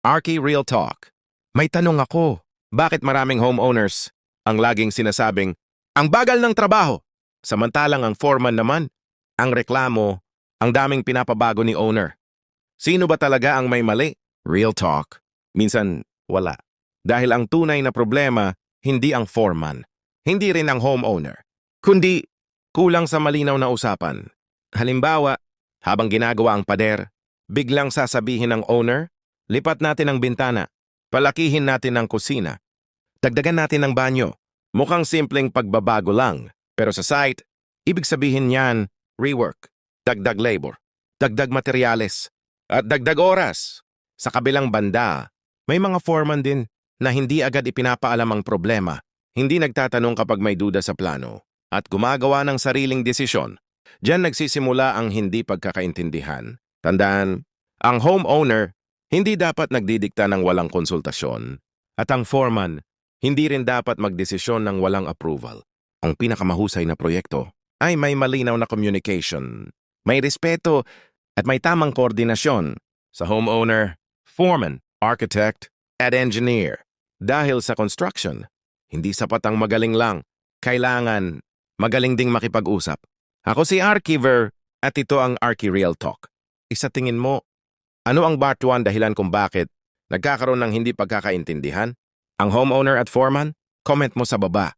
Arky Real Talk. May tanong ako, bakit maraming homeowners ang laging sinasabing, ang bagal ng trabaho? Samantalang ang foreman naman, ang reklamo, ang daming pinapabago ni owner. Sino ba talaga ang may mali? Real talk. Minsan, wala. Dahil ang tunay na problema, hindi ang foreman, hindi rin ang homeowner, kundi kulang sa malinaw na usapan. Halimbawa, habang ginagawa ang pader, biglang sasabihin ng owner, lipat natin ang bintana, palakihin natin ang kusina, dagdagan natin ang banyo. Mukhang simpleng pagbabago lang, pero sa site, ibig sabihin niyan, rework, dagdag labor, dagdag materyales, at dagdag oras. Sa kabilang banda, may mga foreman din na hindi agad ipinapaalam ang problema, hindi nagtatanong kapag may duda sa plano, at gumagawa ng sariling desisyon. Diyan nagsisimula ang hindi pagkakaintindihan. Tandaan, ang homeowner hindi dapat nagdidikta ng walang konsultasyon, at ang foreman hindi rin dapat magdesisyon ng walang approval. Ang pinakamahusay na proyekto ay may malinaw na communication, may respeto at may tamang koordinasyon sa homeowner, foreman, architect, at engineer. Dahil sa construction, hindi sapat ang magaling lang. Kailangan magaling ding makipag-usap. Ako si Arkiver at ito ang Arki Real Talk. Isa tingin mo, ano ang batuan dahilan kung bakit nagkakaroon ng hindi pagkakaintindihan? Ang homeowner at foreman? Comment mo sa baba.